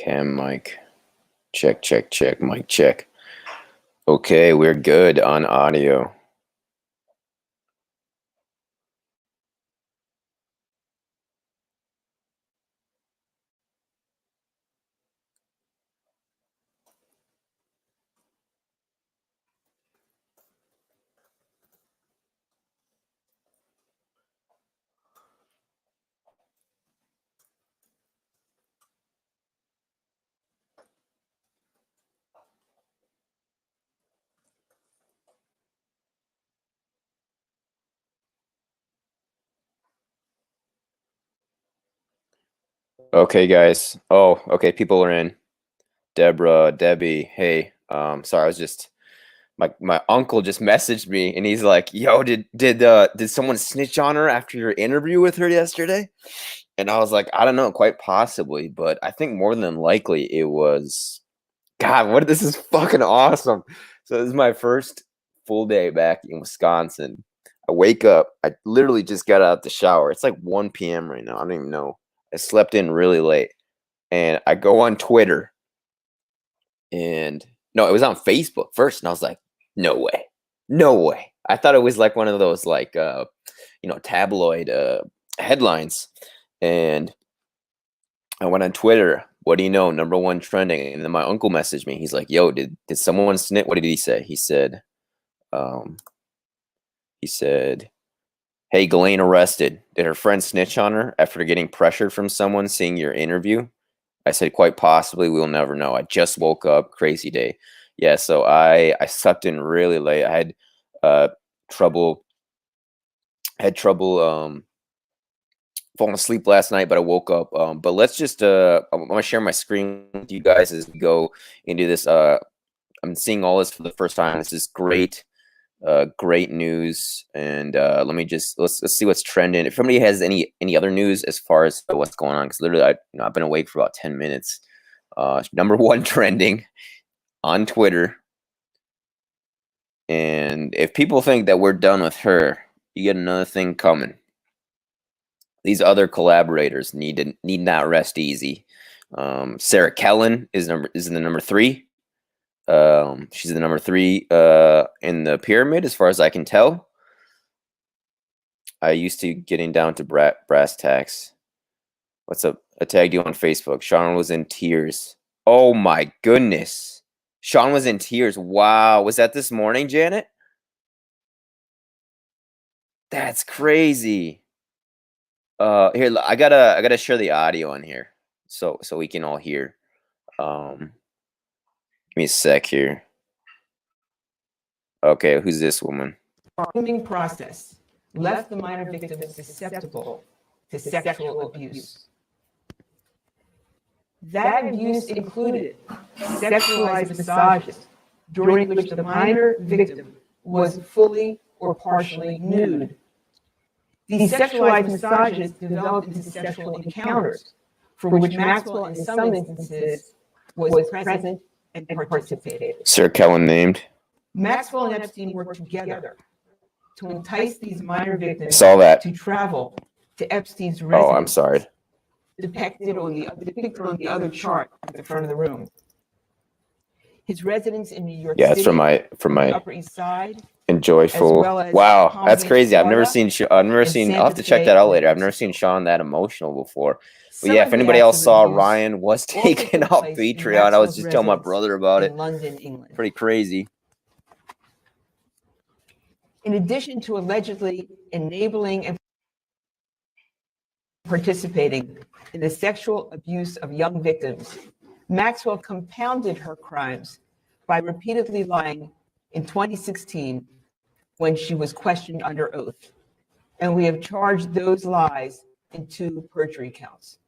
Cam mic. Check, check, check, mic check. Okay, we're good on audio. Okay, guys. Oh, okay, people are in. Deborah, Debbie, hey. Sorry, I was just my uncle just messaged me and he's like, "Yo, did someone snitch on her after your interview with her yesterday?" And I was like, "I don't know, quite possibly, but I think more than likely it was God, this is fucking awesome." So this is my first full day back in Wisconsin. I wake up, I literally just got out the shower. It's like 1 p.m. right now. I don't even know. I slept in really late. And I go on Twitter and no, it was on Facebook first. And I was like, no way. No way. I thought it was like one of those like tabloid headlines. And I went on Twitter. What do you know? Number one trending. And then my uncle messaged me. He's like, "Yo, did someone snitch?" What did he say? Um, he said, "Hey, Ghislaine arrested. Did her friend snitch on her after getting pressured from someone seeing your interview?" I said, "Quite possibly. We'll never know. I just woke up. Crazy day." Yeah. So I slept in really late. I had trouble. Falling asleep last night, but I woke up. But let's just I'm gonna share my screen with you guys as we go into this. I'm seeing all this for the first time. This is great, great news. And let's see what's trending. If somebody has any other news as far as what's going on, because literally I've been awake for about 10 minutes. Number one trending on Twitter. And if people think that we're done with her, you get another thing coming. These other collaborators need not rest easy. Sarah Kellen is in the number 3. She's the number 3 in the pyramid, as far as I can tell. I used to getting down to brass tacks. What's up? I tagged you on Facebook. Sean was in tears. Oh my goodness. Sean was in tears. Wow. Was that this morning, Janet? That's crazy. Here, I gotta share the audio on here so we can all hear. Give me a sec here. Okay, who's this woman? Grooming process left the minor victims susceptible to sexual abuse. That abuse included sexualized massages, during which the minor victim was fully or partially nude. These sexualized massages developed into sexual encounters, for which Maxwell, in some instances, was present and participated. Sarah Kellen named. Maxwell and Epstein worked together to entice these minor victims to travel to Epstein's residence. Oh, I'm sorry. Depicted on the other chart at the front of the room. His residence in New York City. Yeah, it's from my Upper East Side. Enjoyful. Wow, that's crazy. I've never seen. I'll have to check that out later. I've never seen Sean that emotional before. But yeah, if anybody else saw, Ryan was taken off Patreon. I was just telling my brother about it. London, England. Pretty crazy. In addition to allegedly enabling and participating in the sexual abuse of young victims, Maxwell compounded her crimes by repeatedly lying in 2016 when she was questioned under oath. And we have charged those lies in 2 perjury counts.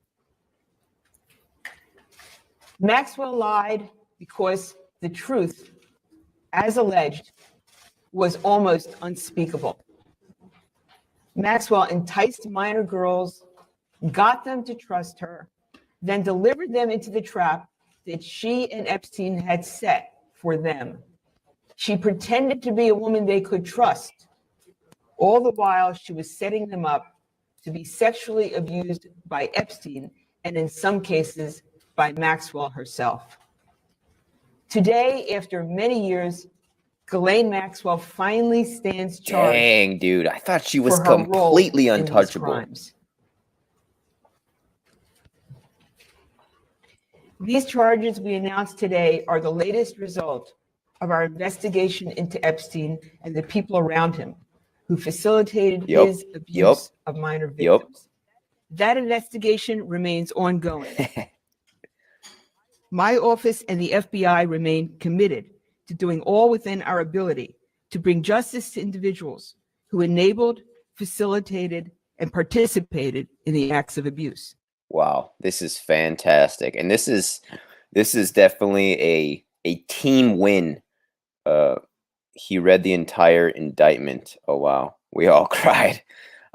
Maxwell lied because the truth, as alleged, was almost unspeakable. Maxwell enticed minor girls, got them to trust her, then delivered them into the trap that she and Epstein had set for them. She pretended to be a woman they could trust. All the while, she was setting them up to be sexually abused by Epstein and in some cases, by Maxwell herself. Today, after many years, Ghislaine Maxwell finally stands charged. Dang, dude. I thought she was for her role completely in these untouchable. crimes. These charges we announced today are the latest result of our investigation into Epstein and the people around him who facilitated his abuse of minor victims. That investigation remains ongoing. My office and the FBI remain committed to doing all within our ability to bring justice to individuals who enabled, facilitated, and participated in the acts of abuse. Wow, this is fantastic, and this is definitely a team win. He read the entire indictment. Oh wow, we all cried.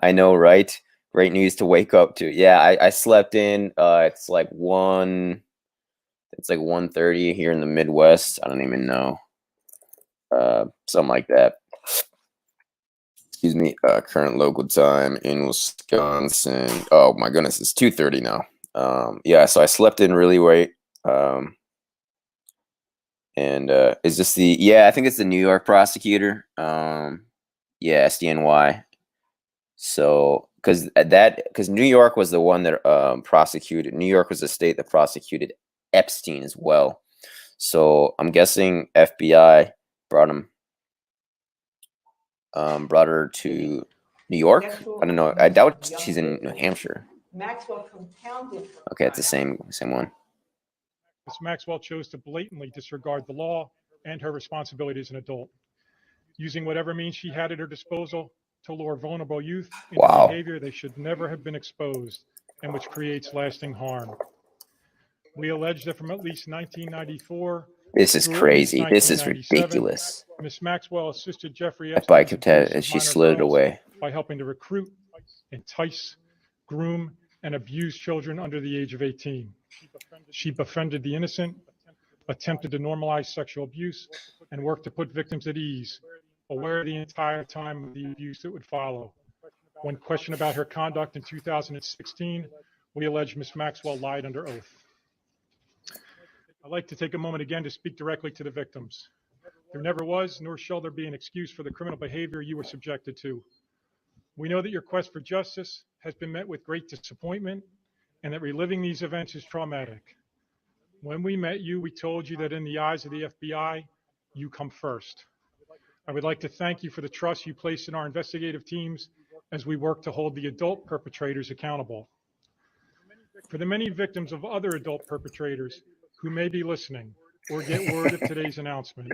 I know, right? Great news to wake up to. Yeah, I slept in. It's like 1:30 here in the Midwest. I don't even know. Something like that. Excuse me. Current local time in Wisconsin. Oh my goodness, it's 2:30 now. Yeah, so I slept in really late. And is this the? Yeah, I think it's the New York prosecutor. Yeah, SDNY. So because New York was the one that prosecuted. New York was the state that prosecuted Epstein as well. So I'm guessing FBI brought her to New York. I don't know. I doubt she's in New Hampshire. Maxwell compounded. Okay, it's the same one. Ms. Maxwell chose to blatantly disregard the law and her responsibility as an adult, using whatever means she had at her disposal to lure vulnerable youth into behavior they should never have been exposed and which creates lasting harm. We allege that from at least 1994. This is crazy. This is ridiculous. Ms. Maxwell assisted Jeffrey Epstein as she slid it away by helping to recruit, entice, groom, and abuse children under the age of 18. She befriended the innocent, attempted to normalize sexual abuse, and worked to put victims at ease, aware the entire time of the abuse that would follow. When questioned about her conduct in 2016, we allege Ms. Maxwell lied under oath. I'd like to take a moment again to speak directly to the victims. There never was, nor shall there be, an excuse for the criminal behavior you were subjected to. We know that your quest for justice has been met with great disappointment and that reliving these events is traumatic. When we met you, we told you that in the eyes of the FBI, you come first. I would like to thank you for the trust you place in our investigative teams as we work to hold the adult perpetrators accountable. For the many victims of other adult perpetrators who may be listening or get word of today's announcement,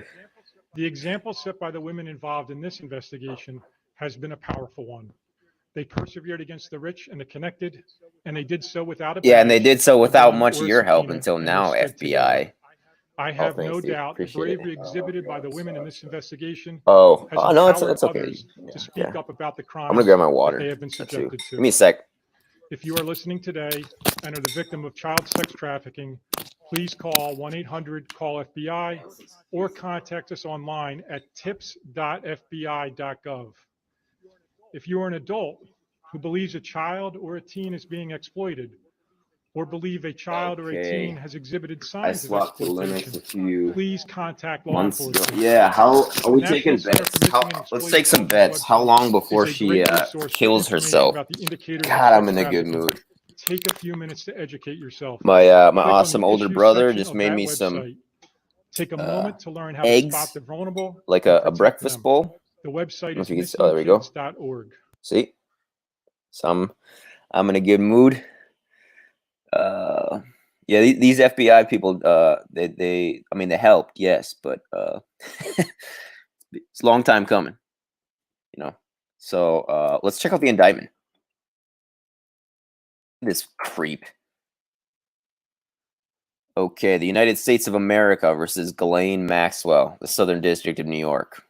the example set by the women involved in this investigation has been a powerful one. They persevered against the rich and the connected, and they did so without a badge, and they did so without much of your help until now, FBI. I have no doubt the bravery exhibited by the women in this investigation no, has it's okay. others to speak up about the crimes I'm gonna grab my water. they have been subjected to. Give me a sec. If you are listening today and are the victim of child sex trafficking, please call 1-800-CALL-FBI or contact us online at tips.fbi.gov. If you are an adult who believes a child or a teen is being exploited, or believe a child or a teen has exhibited signs of exploitation, please contact law enforcement. Yeah, how are we taking bets? Let's take some bets. How long before she kills herself? God, I'm in a good mood. Take a few minutes to educate yourself. My awesome older brother just made me some take a moment to learn how eggs, to spot the vulnerable, like a breakfast bowl. The website is there we go. See, so I'm in a good mood. Yeah, these FBI people, they helped, yes, but it's a long time coming, you know. So let's check out the indictment. This creep. Okay, the United States of America versus Ghislaine Maxwell, the Southern District of New York.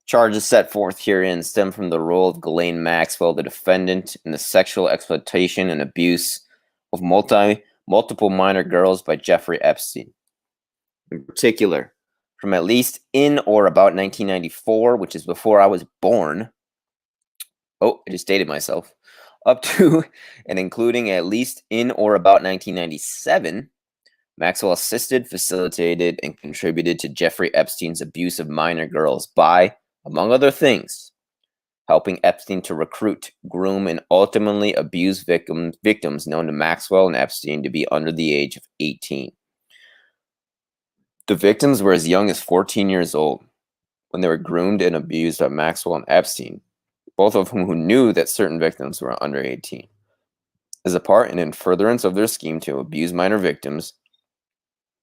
Charges set forth herein stem from the role of Ghislaine Maxwell, the defendant in the sexual exploitation and abuse of multiple minor girls by Jeffrey Epstein. In particular, from at least in or about 1994, which is before I was born. Oh, I just dated myself. Up to and including at least in or about 1997, Maxwell assisted, facilitated, and contributed to Jeffrey Epstein's abuse of minor girls by, among other things, helping Epstein to recruit, groom, and ultimately abuse victims known to Maxwell and Epstein to be under the age of 18. The victims were as young as 14 years old when they were groomed and abused by Maxwell and Epstein, both of whom who knew that certain victims were under 18. As a part and in furtherance of their scheme to abuse minor victims,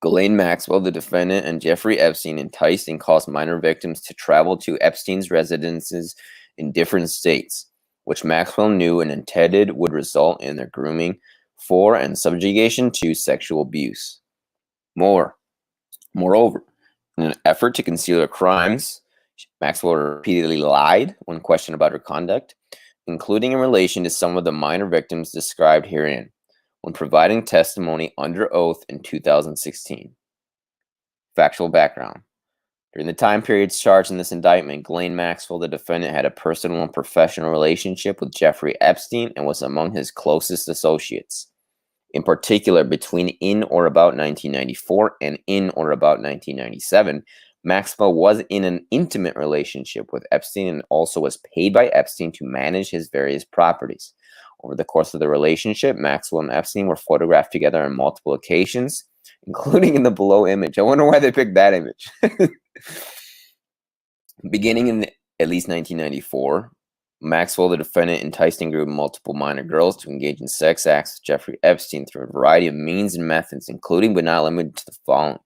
Ghislaine Maxwell, the defendant, and Jeffrey Epstein enticed and caused minor victims to travel to Epstein's residences in different states, which Maxwell knew and intended would result in their grooming for and subjugation to sexual abuse. Moreover, in an effort to conceal her crimes, Maxwell repeatedly lied when questioned about her conduct, including in relation to some of the minor victims described herein, when providing testimony under oath in 2016. Factual background. During the time periods charged in this indictment, Ghislaine Maxwell, the defendant, had a personal and professional relationship with Jeffrey Epstein and was among his closest associates. In particular, between in or about 1994 and in or about 1997, Maxwell was in an intimate relationship with Epstein and also was paid by Epstein to manage his various properties. Over the course of the relationship, Maxwell and Epstein were photographed together on multiple occasions, including in the below image. I wonder why they picked that image. Beginning in at least 1994, Maxwell, the defendant, enticed and groomed multiple minor girls to engage in sex acts with Jeffrey Epstein through a variety of means and methods, including but not limited to the following.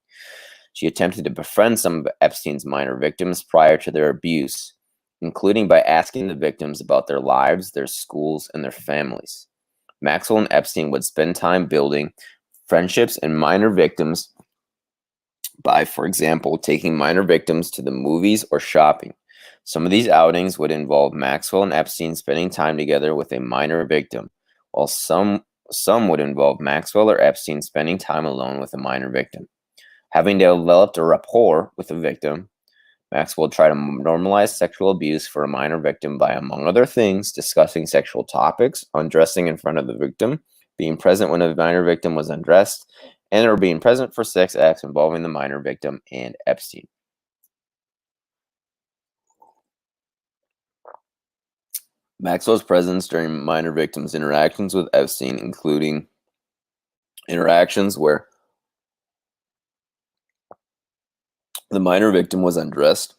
She attempted to befriend some of Epstein's minor victims prior to their abuse, including by asking the victims about their lives, their schools, and their families. Maxwell and Epstein would spend time building friendships and minor victims by, for example, taking minor victims to the movies or shopping. Some of these outings would involve Maxwell and Epstein spending time together with a minor victim, while some would involve Maxwell or Epstein spending time alone with a minor victim. Having developed a rapport with the victim, Maxwell would try to normalize sexual abuse for a minor victim by, among other things, discussing sexual topics, undressing in front of the victim, being present when a minor victim was undressed, and or being present for sex acts involving the minor victim and Epstein. Maxwell's presence during minor victims' interactions with Epstein, including interactions where the minor victim was undressed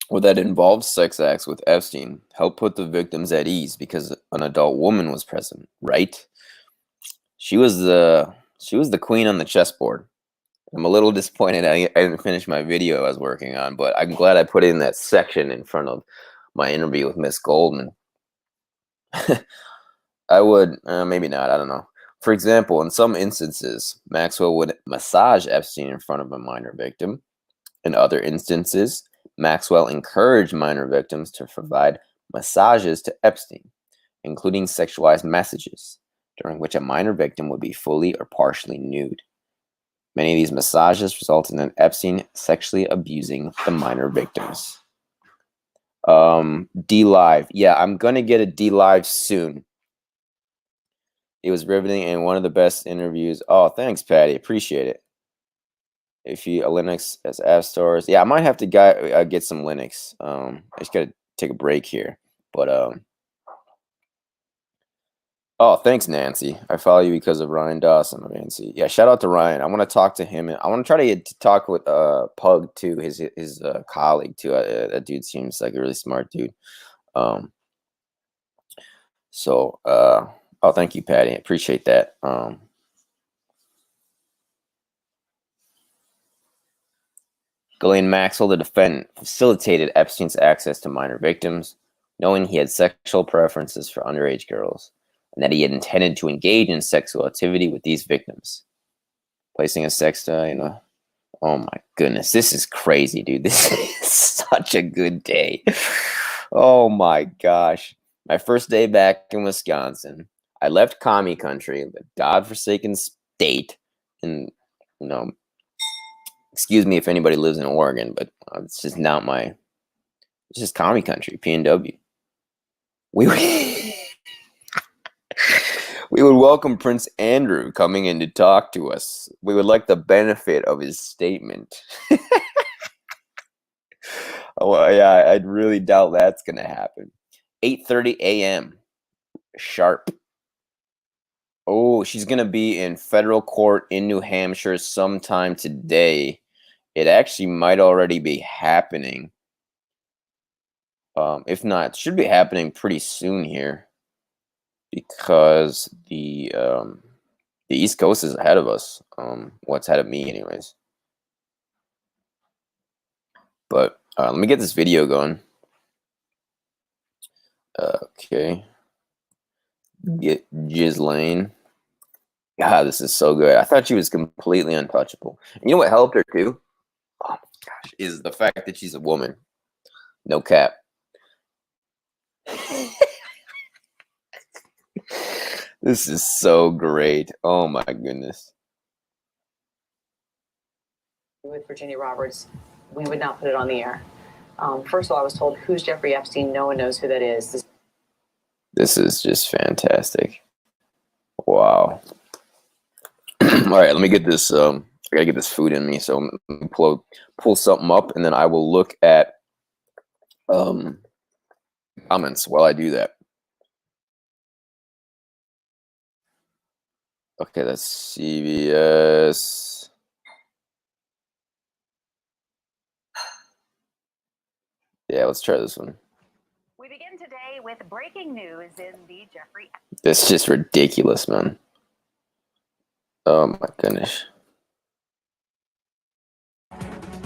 or that involved sex acts with Epstein, helped put the victims at ease because an adult woman was present, right? She was the queen on the chessboard. I'm a little disappointed I didn't finish my video I was working on, but I'm glad I put in that section in front of my interview with Miss Goldman. I would, maybe not, I don't know. For example, in some instances, Maxwell would massage Epstein in front of a minor victim. In other instances, Maxwell encouraged minor victims to provide massages to Epstein, including sexualized messages, during which a minor victim would be fully or partially nude. Many of these massages resulted in Epstein sexually abusing the minor victims. D-Live. Yeah, I'm going to get a D-Live soon. It was riveting and one of the best interviews. Oh, thanks, Patty. Appreciate it. If you Linux as app stores, yeah, I might have to get some Linux. I just gotta take a break here, but oh, thanks, Nancy. I follow you because of Ryan Dawson, Nancy. Yeah, shout out to Ryan. I want to talk to him, and I want to try to get to talk with Pug too, his colleague too. That dude seems like a really smart dude. So oh, thank you, Patty. I appreciate that. Ghislaine Maxwell, the defendant, facilitated Epstein's access to minor victims, knowing he had sexual preferences for underage girls, and that he had intended to engage in sexual activity with these victims. Placing a sex toy in a... Oh my goodness, this is crazy, dude. This is such a good day. Oh my gosh. My first day back in Wisconsin, I left commie country, the godforsaken state, and, you know, excuse me if anybody lives in Oregon, but it's just not my, it's just commie country, PNW. We would welcome Prince Andrew coming in to talk to us. We would like the benefit of his statement. Oh, yeah, I really doubt that's going to happen. 8:30 a.m. sharp. Oh, she's going to be in federal court in New Hampshire sometime today. It actually might already be happening. If not, it should be happening pretty soon here, because the East Coast is ahead of us. What's ahead of me, anyways. But let me get this video going. Okay. Get Ghislaine. God, this is so good. I thought she was completely untouchable. And you know what helped her too? Oh my gosh, is the fact that she's a woman. No cap. This is so great. Oh my goodness. With Virginia Roberts, we would not put it on the air. First of all, I was told, who's Jeffrey Epstein? No one knows who that is. This is just fantastic. Wow. All right, let me get this. I gotta get this food in me. So let me pull something up, and then I will look at comments while I do that. Okay, that's CBS. Yeah, let's try this one. We begin today with breaking news in the Jeffrey. That's just ridiculous, man. Oh my goodness.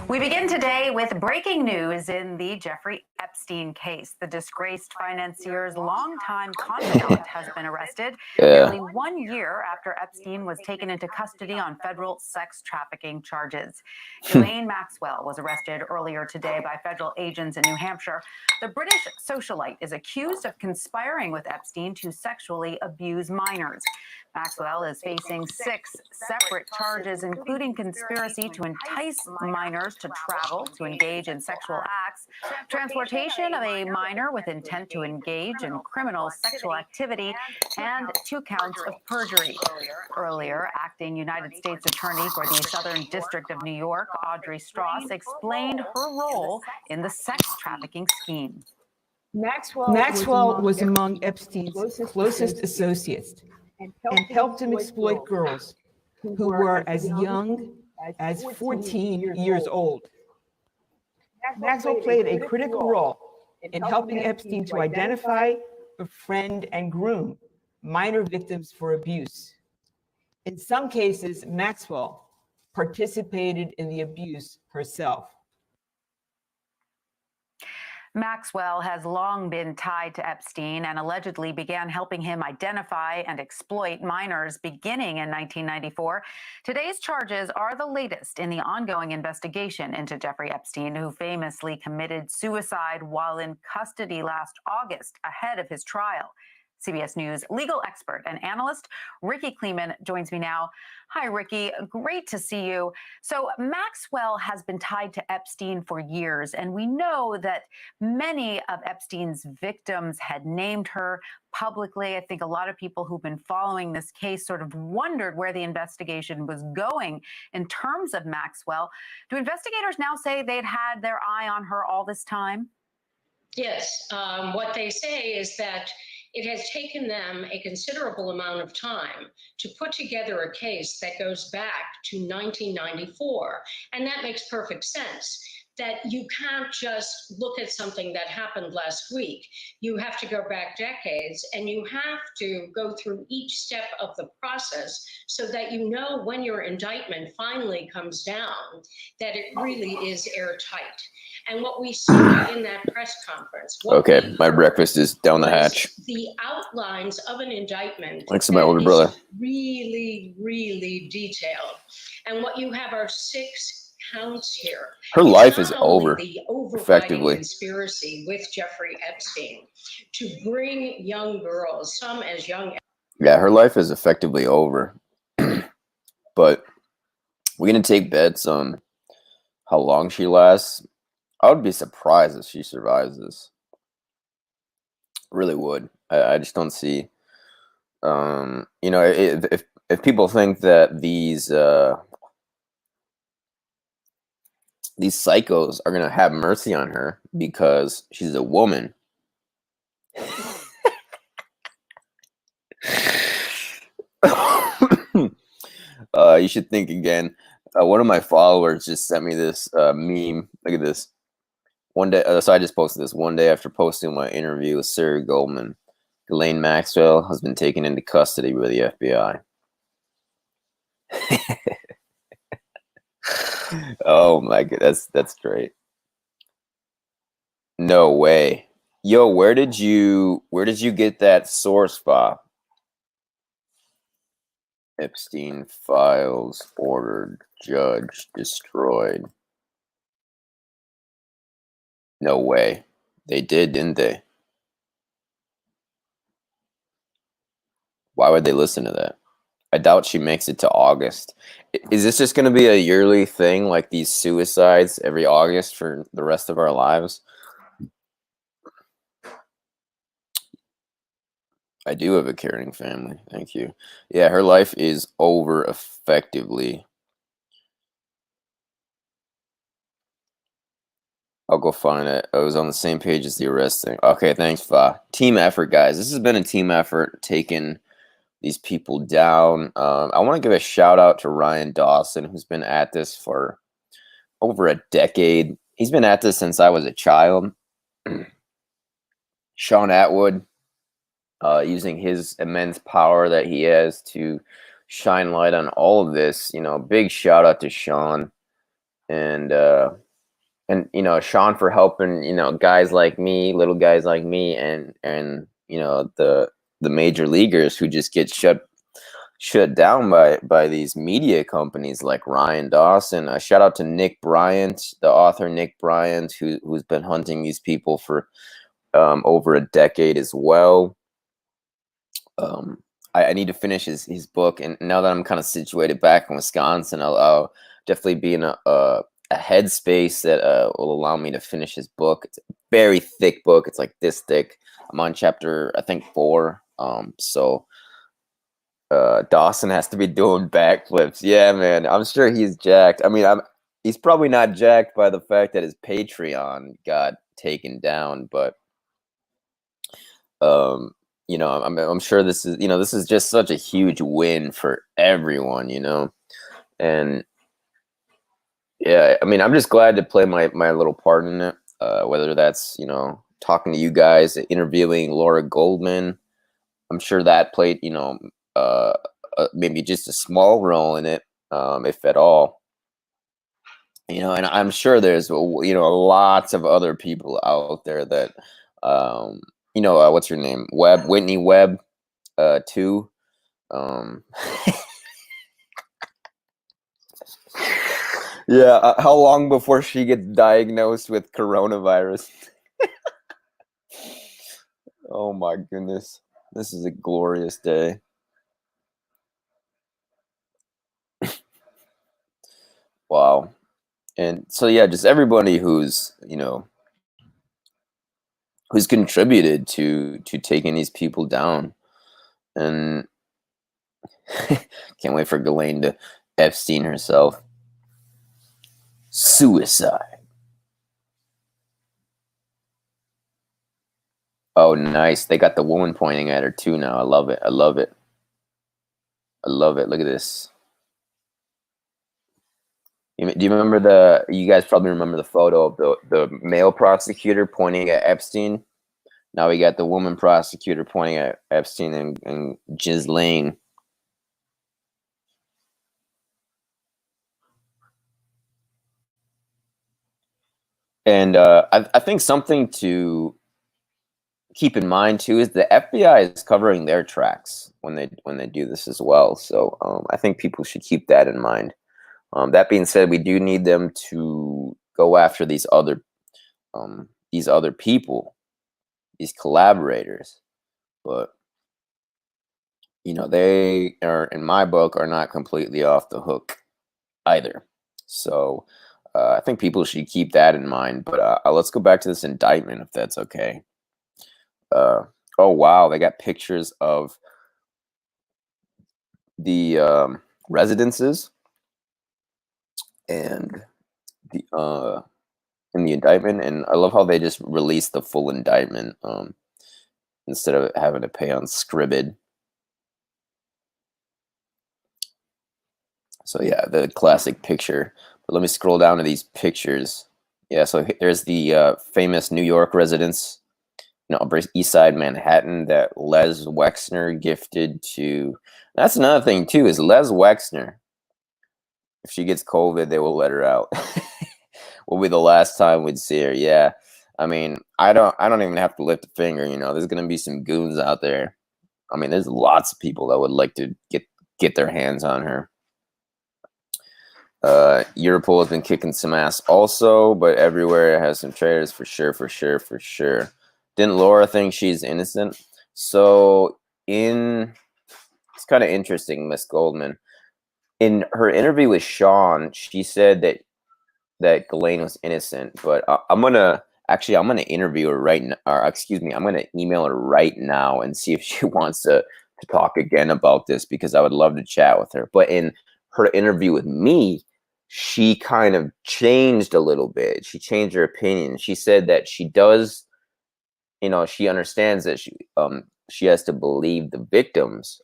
We begin today with breaking news in the Jeffrey Epstein case. The disgraced financier's longtime confidant has been arrested nearly 1 year after Epstein was taken into custody on federal sex trafficking charges. Ghislaine Maxwell was arrested earlier today by federal agents in New Hampshire. The British socialite is accused of conspiring with Epstein to sexually abuse minors. Maxwell is facing 6 separate charges, including conspiracy to entice minors to travel to engage in sexual acts, transportation of a minor with intent to engage in criminal sexual activity, and 2 counts of perjury. Earlier, acting United States Attorney for the Southern District of New York, Audrey Strauss, explained her role in the sex trafficking scheme. Maxwell was among Epstein's closest associates and helped him exploit girls who were as young as 14 years old. Maxwell played a critical role in helping Epstein to identify, befriend, and groom minor victims for abuse. In some cases, Maxwell participated in the abuse herself. Maxwell has long been tied to Epstein and allegedly began helping him identify and exploit minors beginning in 1994. Today's charges are the latest in the ongoing investigation into Jeffrey Epstein, who famously committed suicide while in custody last August ahead of his trial. CBS News legal expert and analyst Ricky Kleeman joins me now. Hi, Ricky. Great to see you. So Maxwell has been tied to Epstein for years, and we know that many of Epstein's victims had named her publicly. I think a lot of people who've been following this case sort of wondered where the investigation was going in terms of Maxwell. Do investigators now say they'd had their eye on her all this time? Yes. What they say is that it has taken them a considerable amount of time to put together a case that goes back to 1994. And that makes perfect sense, that you can't just look at something that happened last week. You have to go back decades, and you have to go through each step of the process so that you know when your indictment finally comes down, that it really is airtight. And what we saw in that press conference. Okay, my breakfast is down the hatch. The outlines of an indictment. Thanks to my older brother. Really, really detailed. And what you have are 6 counts here. Her life is over, the overriding effectively. Conspiracy with Jeffrey Epstein to bring young girls, some as young. Yeah, her life is effectively over. But we're going to take bets on how long she lasts. I would be surprised if she survives this. Really would. I just don't see You know, if people think that these psychos are gonna have mercy on her because she's a woman, you should think again. One of my followers just sent me this meme. Look at this. One day, so I just posted this one day after posting my interview with Sarah Goldman. Ghislaine Maxwell has been taken into custody by the FBI. Oh my god, that's great. No way. Yo, where did you get that source, Bob? Epstein files ordered, judge destroyed. No way. They did, didn't they? Why would they listen to that? I doubt she makes it to August. Is this just going to be a yearly thing, like these suicides every August for the rest of our lives? I do have a caring family. Thank you. Yeah, her life is over effectively. I'll go find it. I was on the same page as the arrest thing. Okay, thanks, Fa. Team effort, guys. This has been a team effort taking these people down. I want to give a shout out to Ryan Dawson, who's been at this for over a decade. He's been at this since I was a child. Sean Atwood, using his immense power that he has to shine light on all of this. You know, big shout out to Sean, and you know, Sean for helping, you know, guys like me, little guys like me, and you know, the major leaguers who just get shut down by these media companies like Ryan Dawson. A shout out to Nick Bryant, the author Nick Bryant, who's been hunting these people for over a decade as well. I need to finish his book, and now that I'm kind of situated back in Wisconsin, I'll definitely be in a headspace that will allow me to finish his book. It's a very thick book. It's like this thick. I'm on chapter, I think, 4. So Dawson has to be doing backflips. Yeah, man. I'm sure he's jacked. I mean, he's probably not jacked by the fact that his Patreon got taken down, but you know, I'm sure this is just such a huge win for everyone, you know. And yeah, I mean, I'm just glad to play my little part in it. Whether that's, you know, talking to you guys, interviewing Laura Goldman. I'm sure that played, you know, maybe just a small role in it, if at all. You know, and I'm sure there's, you know, lots of other people out there that, you know, what's her name? Whitney Webb, too. Yeah, how long before she gets diagnosed with coronavirus? Oh my goodness. This is a glorious day. Wow. And so yeah, just everybody who's, you know, who's contributed to taking these people down. And can't wait for Ghislaine to Epstein herself. Suicide. Oh, nice. They got the woman pointing at her too now. I love it. I love it. I love it. Look at this. Do you remember you guys probably remember the photo of the male prosecutor pointing at Epstein? Now we got the woman prosecutor pointing at Epstein and Ghislaine. And I think something to keep in mind too is the FBI is covering their tracks when they do this as well. So I think people should keep that in mind. That being said, we do need them to go after these other people, these collaborators. But you know, they are, in my book, are not completely off the hook either. So I think people should keep that in mind. But let's go back to this indictment, if that's okay. Oh wow, they got pictures of the residences and the in the indictment, and I love how they just released the full indictment instead of having to pay on scribid. So yeah, the classic picture. But let me scroll down to these pictures. Yeah, so there's the famous New York residence, Upper East Side Manhattan that Les Wexner gifted to. That's another thing too, is Les Wexner. If she gets COVID, they will let her out. Will be the last time we'd see her. Yeah, I mean, I don't even have to lift a finger. There's gonna be some goons out there. I mean, there's lots of people that would like to get their hands on her. Europol has been kicking some ass also, but everywhere it has some traitors for sure. Didn't Laura think she's innocent? So it's kind of interesting, Miss Goldman. In her interview with Sean, she said that Ghislaine was innocent, but I'm gonna interview her right now, or excuse me, I'm gonna email her right now and see if she wants to talk again about this, because I would love to chat with her. But in her interview with me, she kind of changed a little bit. She changed her opinion. She said that she does, she understands that she has to believe the victims,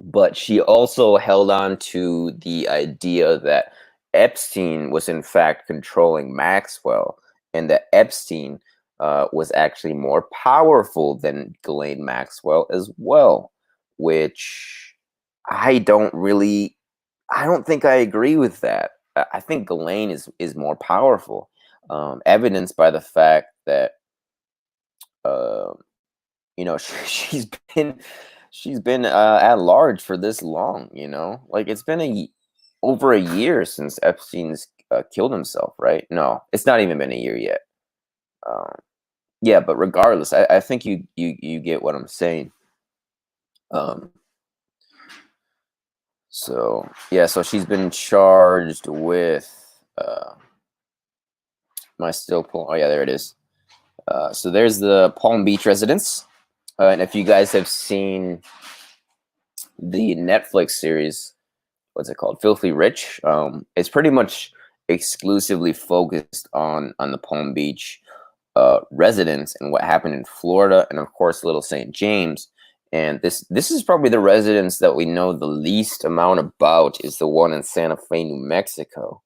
but she also held on to the idea that Epstein was in fact controlling Maxwell, and that Epstein was actually more powerful than Ghislaine Maxwell as well, which I don't think I agree with that. I think Ghislaine is more powerful, evidenced by the fact that she's been at large for this long. Like, it's been over a year since Epstein's killed himself, right? No, it's not even been a year yet. Yeah, but regardless, I think you get what I'm saying. So yeah, so she's been charged with am I still pulling? Oh yeah, there it is. So there's the Palm Beach residence, and if you guys have seen the Netflix series, what's it called, Filthy Rich, it's pretty much exclusively focused on the Palm Beach residence and what happened in Florida, and of course Little St. James. And this is probably the residence that we know the least amount about, is the one in Santa Fe, New Mexico,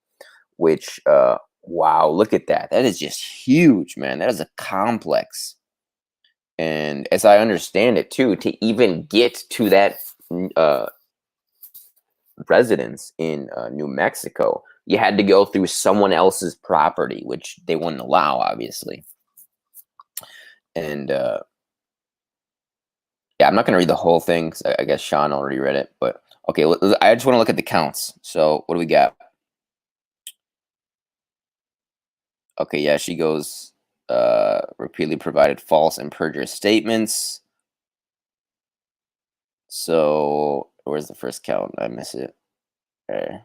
which wow, look at that. That is just huge, man. That is a complex. And as I understand it too, to even get to that residence in New Mexico, you had to go through someone else's property, which they wouldn't allow, obviously. And yeah, I'm not going to read the whole thing, 'cause I guess Sean already read it. But okay, I just want to look at the counts. So what do we got? Okay, yeah, she goes repeatedly provided false and perjurious statements. So where's the first count? I miss it. Okay.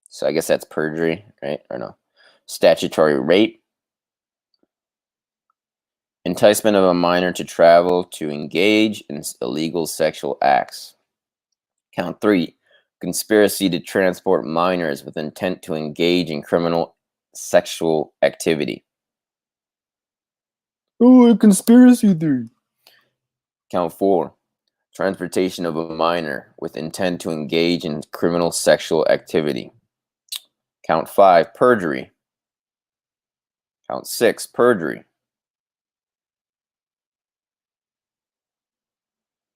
So I guess that's perjury, right? Or no? Statutory rape. Enticement of a minor to travel to engage in illegal sexual acts. Count 3. Conspiracy to transport minors with intent to engage in criminal sexual activity. Oh, a conspiracy theory. Count 4. Transportation of a minor with intent to engage in criminal sexual activity. Count 5. Perjury. Count 6. Perjury.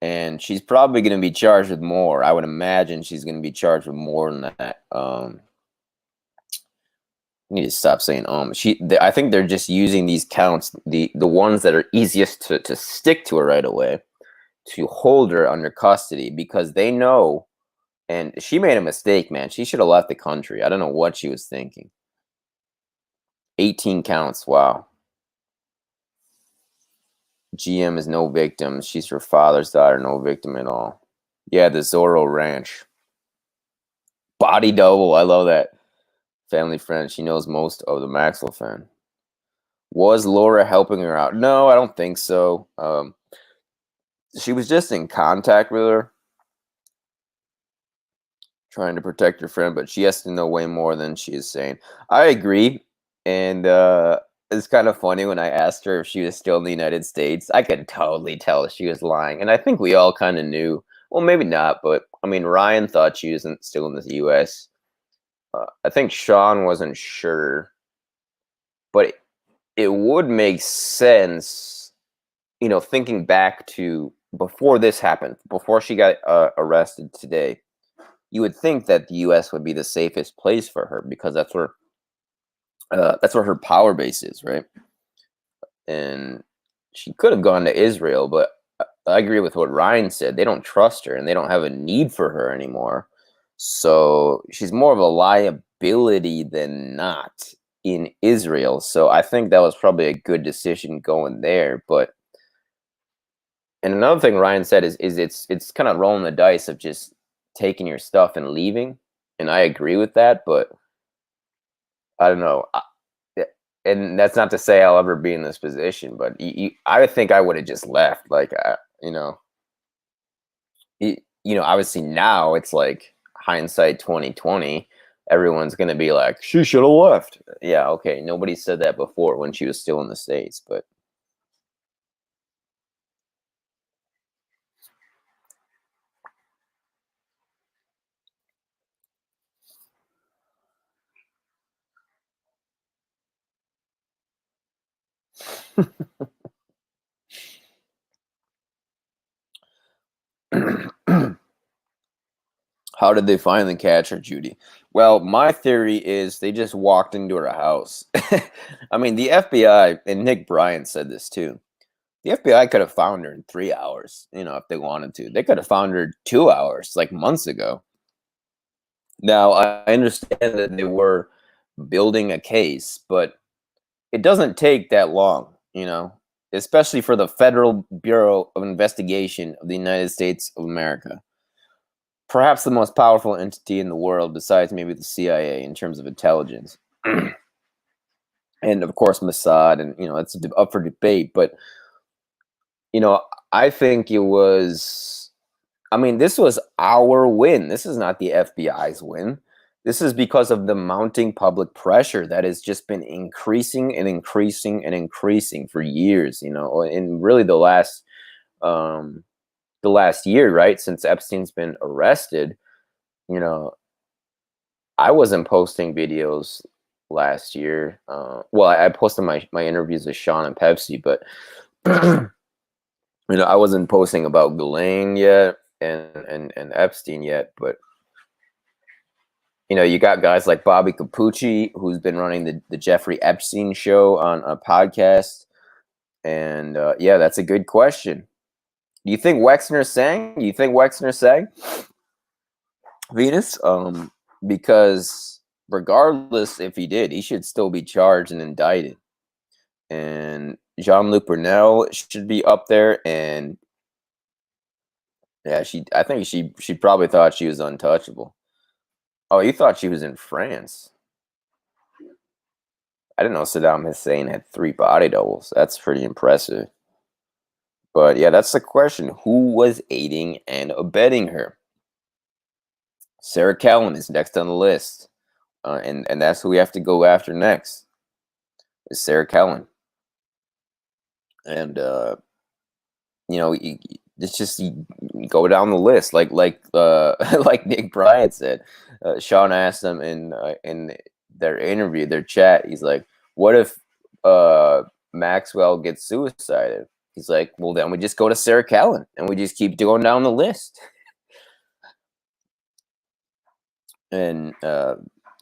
And she's probably going to be charged with more. I would imagine she's going to be charged with more than that. I need to stop saying I think they're just using these counts, the ones that are easiest to stick to her right away, to hold her under custody, because they know, and she made a mistake, man. She should have left the country. I don't know what she was thinking. 18 counts. Wow. GM is no victim. She's her father's daughter, no victim at all. Yeah, the Zorro Ranch. Body double. I love that. Family friend. She knows most of the Maxwell fan. Was Laura helping her out? No, I don't think so. She was just in contact with her. trying to protect her friend, but she has to know way more than she is saying. I agree, and it's kind of funny when I asked her if she was still in the United States. I could totally tell she was lying, and I think we all kind of knew. Well, maybe not, but I mean, Ryan thought she wasn't still in the U.S. I think Sean wasn't sure, but it would make sense, you know, thinking back to before this happened, before she got arrested today. You would think that the U.S. would be the safest place for her because that's where her power base is, right? And she could have gone to Israel, but I agree with what Ryan said. They don't trust her and they don't have a need for her anymore. So she's more of a liability than not in Israel. So I think that was probably a good decision going there. But and another thing Ryan said is it's kind of rolling the dice of just taking your stuff and leaving. And I agree with that, but I don't know. And that's not to say I'll ever be in this position, but I think I would have just left. Like, you know, obviously now it's like hindsight 2020. Everyone's gonna be like, she should have left. Yeah, okay. Nobody said that before when she was still in the States, but how did they finally catch her, Judy? Well, my theory is they just walked into her house. I mean, the FBI, and Nick Bryan said this too. The FBI could have found her in 3 hours, you know, if they wanted to. They could have found her 2 hours, like months ago. Now, I understand that they were building a case, but it doesn't take that long, you know, especially for the Federal Bureau of Investigation of the United States of America. Perhaps the most powerful entity in the world, besides maybe the CIA in terms of intelligence. And of course, Mossad, and, you know, it's up for debate, but, you know, I think it was, I mean, this was our win. This is not the FBI's win. This is because of the mounting public pressure that has just been increasing and increasing and increasing for years, you know, and really the last year, right? Since Epstein's been arrested, you know, I wasn't posting videos last year. Well, I posted my interviews with Sean and Pepsi, but you know, I wasn't posting about Ghislaine yet and Epstein yet, but you know, you got guys like Bobby Capucci, who's been running the Jeffrey Epstein show on a podcast. And yeah, that's a good question. Do you think Wexner sang? Do you think Wexner sang Venus? Because regardless if he did, he should still be charged and indicted. And Jean-Luc Brunel should be up there. And yeah, I think she probably thought she was untouchable. Oh, you thought she was in France? I didn't know Saddam Hussein had 3 body doubles. That's pretty impressive. But yeah, that's the question. Who was aiding and abetting her? Sarah Kellen is next on the list. And that's who we have to go after next. Is Sarah Kellen. And you know, it's just you go down the list, like like Nick Bryan said. Sean asked them in their interview, their chat. He's like, "What if Maxwell gets suicided?" He's like, "Well, then we just go to Sarah Kellen and we just keep going down the list." And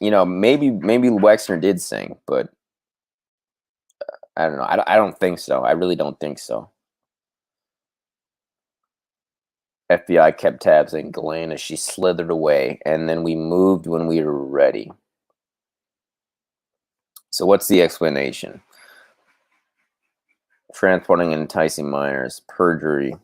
you know, maybe Wexner did sing, but I don't know. I don't think so. I really don't think so. FBI kept tabs on Ghislaine as she slithered away, and then we moved when we were ready. So what's the explanation? Transporting and enticing minors, perjury.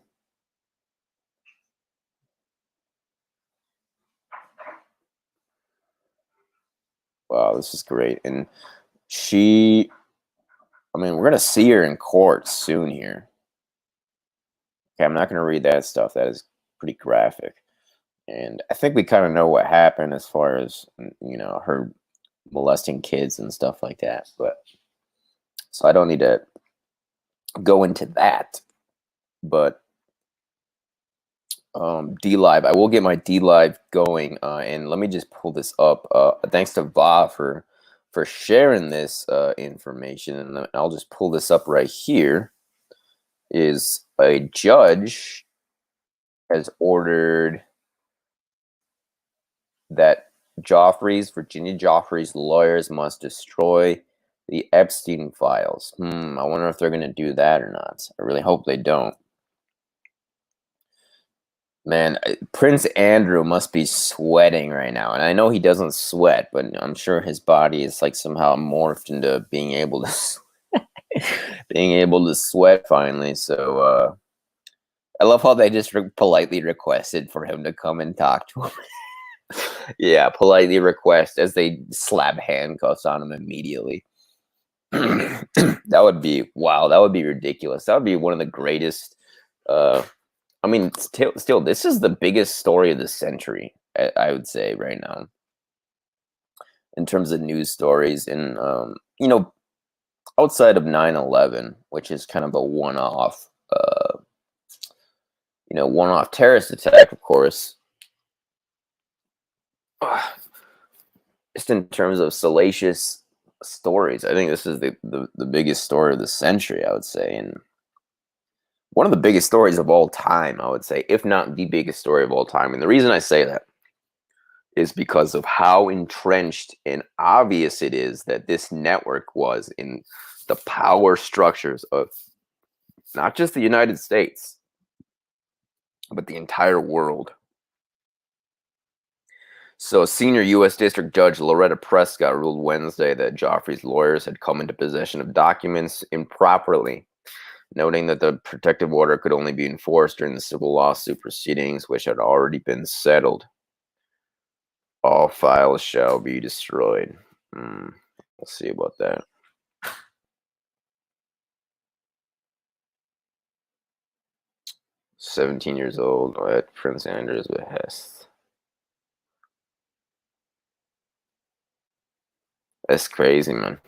Wow, this is great. And I mean, we're going to see her in court soon here. Okay, I'm not going to read that stuff. That is pretty graphic. And I think we kind of know what happened as far as, her molesting kids and stuff like that. But so I don't need to go into that. But D-Live, I will get my D-Live going. And let me just pull this up. Thanks to Va for sharing this information. And I'll just pull this up right here. Is a judge has ordered that Virginia Joffrey's lawyers must destroy the Epstein files. I wonder if they're going to do that or not. I really hope they don't. Man, Prince Andrew must be sweating right now. And I know he doesn't sweat, but I'm sure his body is like somehow morphed into being able to sweat finally. So I love how they just politely requested for him to come and talk to him. Yeah, politely request as they slap handcuffs on him immediately. That would be wow. That would be ridiculous. That would be one of the greatest. I mean, still, this is the biggest story of the century. I would say right now, in terms of news stories, and outside of 9/11, which is kind of a one-off, one-off terrorist attack, of course. Just in terms of salacious stories, I think this is the biggest story of the century, I would say, and one of the biggest stories of all time, I would say, if not the biggest story of all time. And the reason I say that is because of how entrenched and obvious it is that this network was in the power structures of not just the United States, but the entire world. So, senior U.S. District Judge Loretta Prescott ruled Wednesday that Joffrey's lawyers had come into possession of documents improperly, noting that the protective order could only be enforced during the civil lawsuit proceedings, which had already been settled. All files shall be destroyed. We'll see about that. "17 years old at Prince Andrew's behest." That's crazy, man.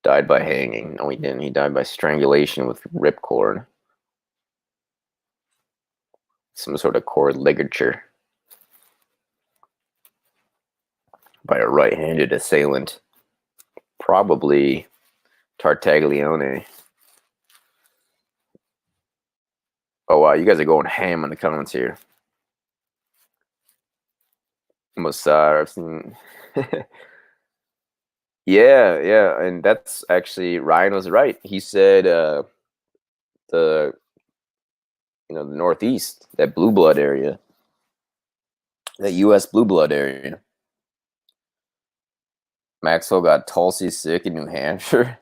Died by hanging. No, he didn't. He died by strangulation with ripcord. Some sort of cord ligature. By a right-handed assailant. Probably Tartaglione. Oh, wow. You guys are going ham in the comments here. Mossad, I've seen... Yeah, and that's actually, Ryan was right. He said the Northeast, that blue blood area, that U.S. blue blood area. Maxwell got Tulsi sick in New Hampshire,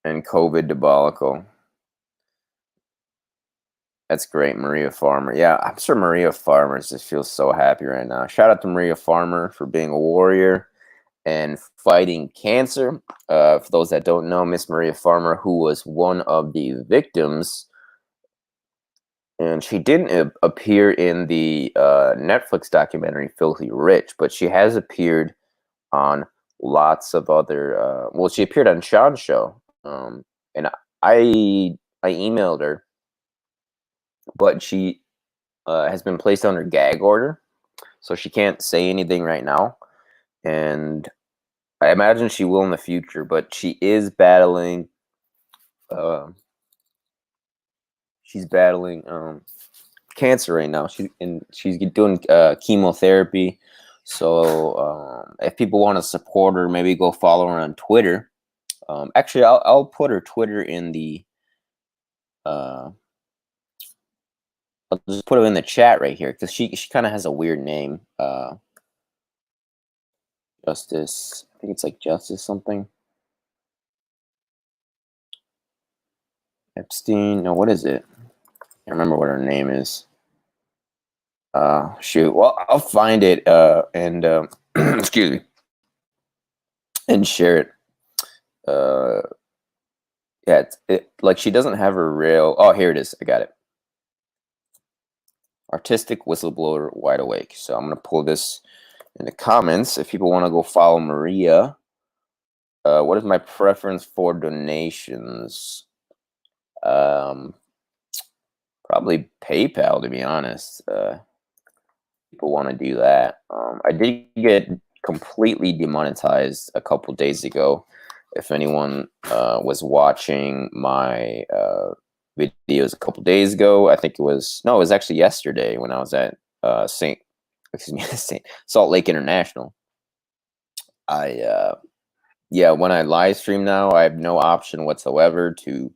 and COVID debacle. That's great, Maria Farmer. Yeah, I'm sure Maria Farmer just feels so happy right now. Shout out to Maria Farmer for being a warrior and fighting cancer. For those that don't know, Miss Maria Farmer, who was one of the victims, and she didn't appear in the Netflix documentary Filthy Rich, but she has appeared on lots of other. Well, she appeared on Sean's show, and I emailed her, but she has been placed under gag order, so she can't say anything right now. And I imagine she will in the future, but she is battling. She's battling cancer right now. She's doing chemotherapy. So if people want to support her, maybe go follow her on Twitter. Actually, I'll put her Twitter in the. I'll just put it in the chat right here because she kind of has a weird name. Justice, I think it's like Justice something. Epstein. No, what is it? I can't remember what her name is. Shoot. Well, I'll find it and excuse me, and share it. Yeah, like she doesn't have her real. Oh, here it is. I got it. Artistic whistleblower wide awake. So I'm gonna pull this in the comments if people want to go follow Maria. What is my preference for donations? Probably PayPal, to be honest. People want to do that. I did get completely demonetized a couple days ago. If anyone was watching my videos a couple days ago, I think it was actually yesterday when I was at Salt Lake International. When I live stream now, I have no option whatsoever to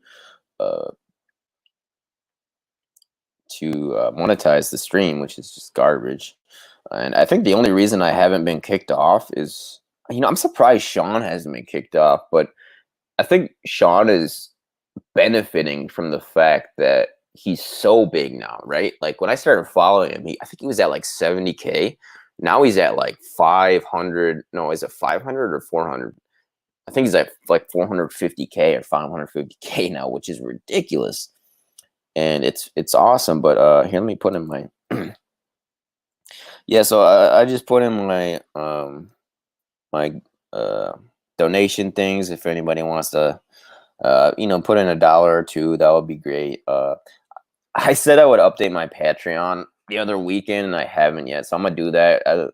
monetize the stream, which is just garbage. And I think the only reason I haven't been kicked off is, I'm surprised Sean hasn't been kicked off, but I think Sean is benefiting from the fact that he's so big now, right? Like when I started following him, I think he was at like 70K. Now he's at like 500. No, is it 500 or 400? I think he's at like 450K or 550K now, which is ridiculous. And it's awesome. But here, let me put in my yeah. So I just put in my my donation things. If anybody wants to put in $1 or $2, that would be great. I said I would update my Patreon the other weekend, and I haven't yet, so I'm gonna do that. I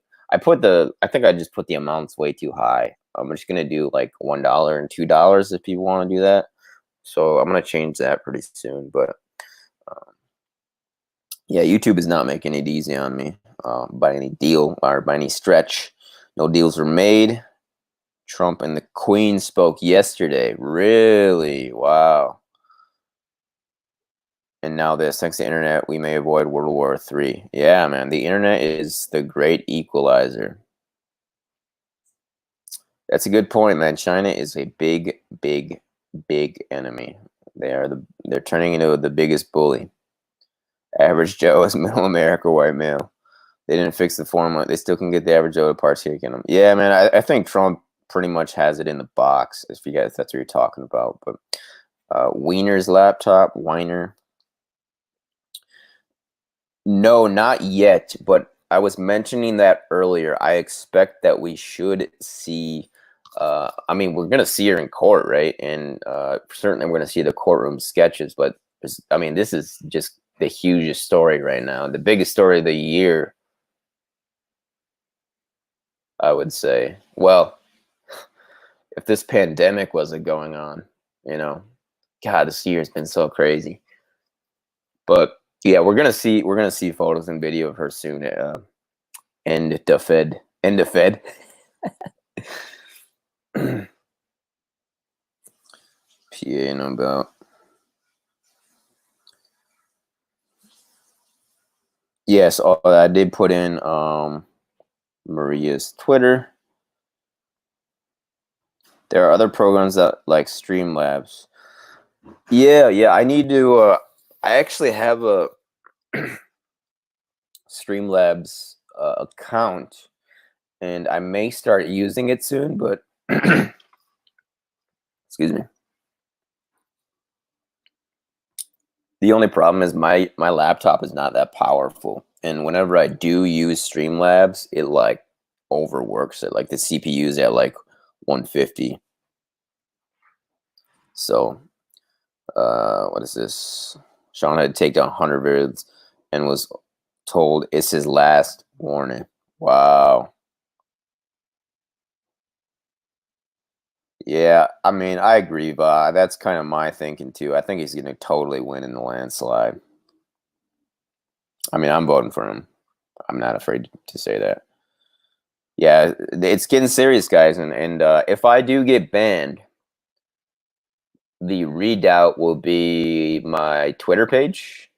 think I just put the amounts way too high. I'm just gonna do like $1 and $2 if people want to do that. So I'm gonna change that pretty soon. But yeah, YouTube is not making it easy on me by any deal or by any stretch. No deals were made. Trump and the Queen spoke yesterday. Really? Wow. And now this, thanks to the internet, we may avoid World War III. Yeah, man, the internet is the great equalizer. That's a good point, man. China is a big, big, big enemy. They're turning into the biggest bully. Average Joe is middle America white male. They didn't fix the formula. They still can get the average Joe to partake in them. Yeah, man, I think Trump pretty much has it in the box, if that's what you're talking about. But Weiner's laptop, Weiner. No, not yet, but I was mentioning that earlier. I expect that we should see, we're going to see her in court, right? And certainly we're going to see the courtroom sketches, but this is just the hugest story right now. The biggest story of the year, I would say. Well, if this pandemic wasn't going on, God, this year has been so crazy. But yeah, we're gonna see photos and video of her soon. End the Fed. PA about. Yes, I did put in Maria's Twitter. There are other programs that like Streamlabs. Yeah, I need to. I actually have a Streamlabs account, and I may start using it soon. But excuse me. The only problem is my laptop is not that powerful, and whenever I do use Streamlabs, it like overworks it. Like the CPU is at like 150. So, what is this? Sean had to take down 100 videos and was told it's his last warning. Wow. Yeah, I agree, but that's kind of my thinking too. I think he's going to totally win in the landslide. I'm voting for him. I'm not afraid to say that. Yeah, it's getting serious, guys. And if I do get banned, the readout will be my Twitter page.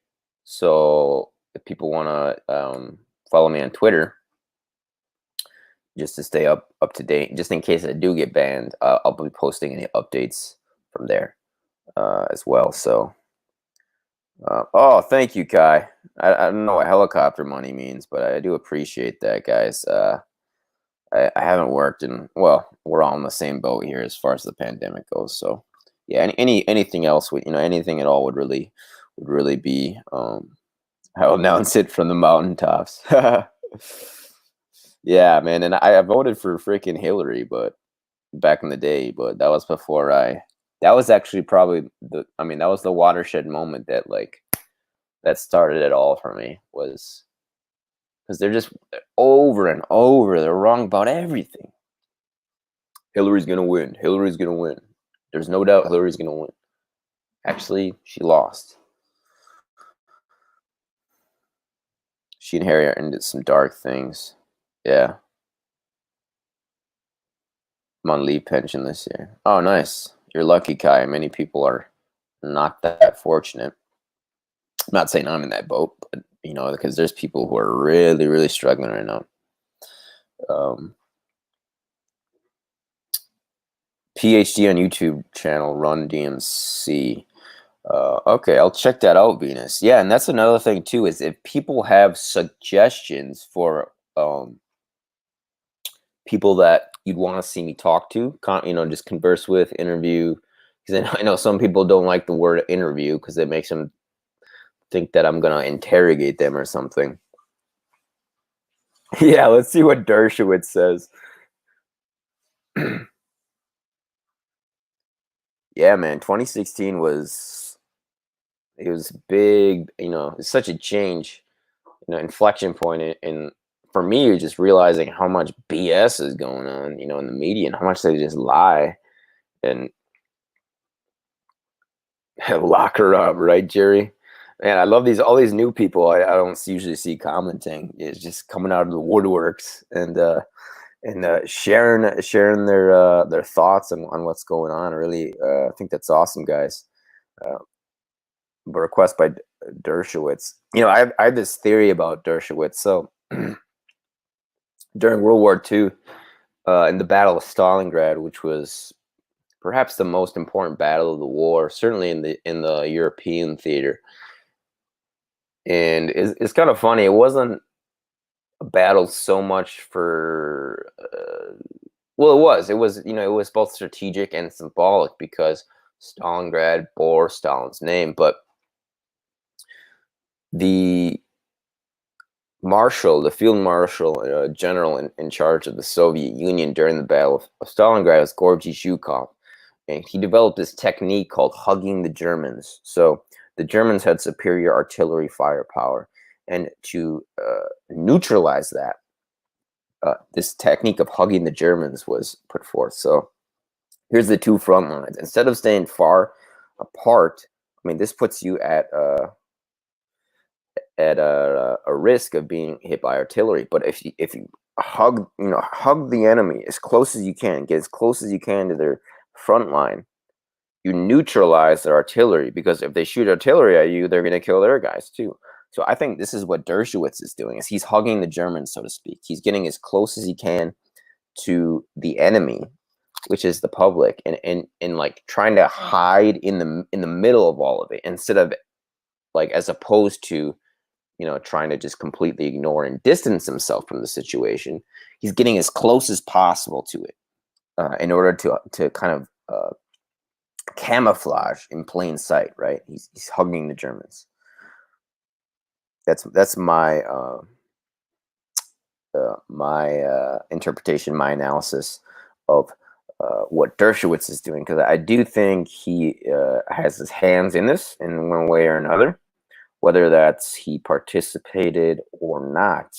So if people want to follow me on Twitter, just to stay up to date, just in case I do get banned, I'll be posting any updates from there as well. So, oh, thank you, Kai. I don't know what helicopter money means, but I do appreciate that, guys. I haven't worked in, well, we're all in the same boat here as far as the pandemic goes. So, yeah, anything else, anything at all would really be I'll announce it from the mountaintops. Yeah, man, and I voted for freaking Hillary, but back in the day, but that was before that was actually probably that was the watershed moment that that started it all for me, was because they're just over and over, they're wrong about everything. Hillary's gonna win. Hillary's gonna win. There's no doubt Hillary's gonna win. Actually, she lost. She and Harry are into some dark things. Yeah. I'm on leave pension this year. Oh, nice. You're lucky, Kai. Many people are not that fortunate. I'm not saying I'm in that boat, but because there's people who are really, really struggling right now. PhD on YouTube channel, Run DMC. Okay, I'll check that out, Venus. Yeah, and that's another thing too, is if people have suggestions for people that you'd want to see me talk to, just converse with, interview, because I know some people don't like the word interview because it makes them think that I'm gonna interrogate them or something. Yeah, let's see what Dershowitz says. Yeah, man, 2016 was big, it's such a change, inflection point in for me, you're just realizing how much BS is going on, in the media, and how much they just lie and lock her up, right, Jerry? Man, I love all these new people I don't usually see commenting. It's just coming out of the woodworks and sharing their thoughts on what's going on. Really, I think that's awesome, guys. But request by Dershowitz. I have this theory about Dershowitz. So during World War II, in the Battle of Stalingrad, which was perhaps the most important battle of the war, certainly in the European theater. And it's kind of funny. It wasn't a battle so much for, well, it was both strategic and symbolic because Stalingrad bore Stalin's name, but the field marshal, general in charge of the Soviet Union during the Battle of Stalingrad was Georgy Zhukov. And he developed this technique called hugging the Germans. So the Germans had superior artillery firepower. And to neutralize that, this technique of hugging the Germans was put forth. So here's the two front lines. Instead of staying far apart, this puts you at a risk of being hit by artillery. But if you hug the enemy as close as you can, get as close as you can to their front line, you neutralize their artillery, because if they shoot artillery at you, they're going to kill their guys too. So I think this is what Dershowitz is doing, is he's hugging the Germans, so to speak. He's getting as close as he can to the enemy, which is the public, and like trying to hide in the middle of all of it, instead of as opposed to trying to just completely ignore and distance himself from the situation. He's getting as close as possible to it in order to kind of camouflage in plain sight, right? He's hugging the Germans. That's my interpretation, my analysis of what Dershowitz is doing, because I do think he has his hands in this in one way or another, whether that's he participated or not.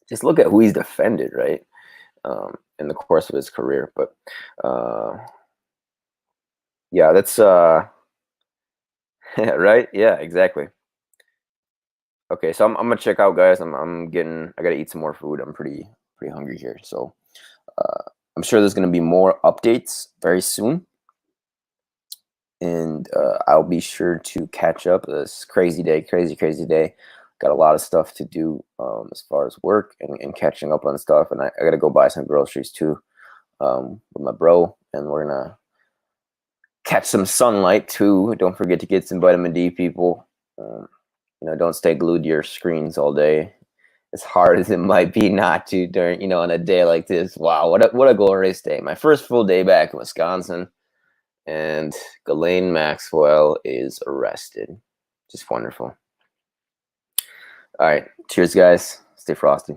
Just look at who he's defended, right, in the course of his career. But yeah, that's right. Yeah, exactly. Okay, so I'm gonna check out, guys. I gotta eat some more food. I'm pretty hungry here. So I'm sure there's gonna be more updates very soon, and I'll be sure to catch up. This crazy day. Got a lot of stuff to do as far as work and catching up on stuff, and I gotta go buy some groceries too with my bro, and we're gonna catch some sunlight too. Don't forget to get some vitamin D, people. Don't stay glued to your screens all day. As hard as it might be not to during, on a day like this. Wow, what a glorious day. My first full day back in Wisconsin, and Ghislaine Maxwell is arrested. Just wonderful. All right. Cheers, guys. Stay frosty.